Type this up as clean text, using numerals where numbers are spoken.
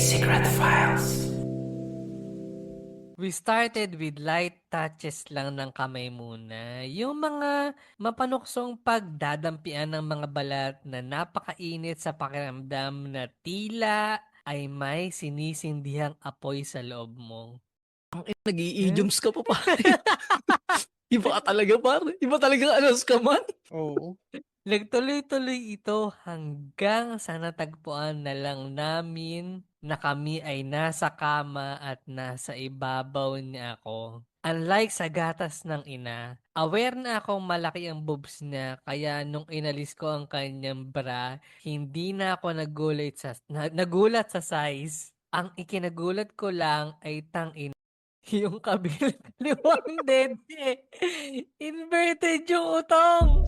Secret Files. We started with light touches lang ng kamay muna. Yung mga mapanuksong pagdadampian ng mga balat na napakainit sa pakiramdam na tila ay may sinisindihang apoy sa loob mo. Eh? Nag-i-idioms ka pa pare. Iba ka talaga pare. Iba talaga alas ka man. Oo. Nagtuloy-tuloy ito hanggang sa natagpuan na lang namin na kami ay nasa kama at nasa ibabaw niya ako. Unlike sa gatas ng ina, aware na akong malaki ang boobs niya kaya nung inalis ko ang kanyang bra, hindi na ako nagulat sa size. Ang ikinagulat ko lang ay yung kabilang kaliwang dede. Inverted yung utong.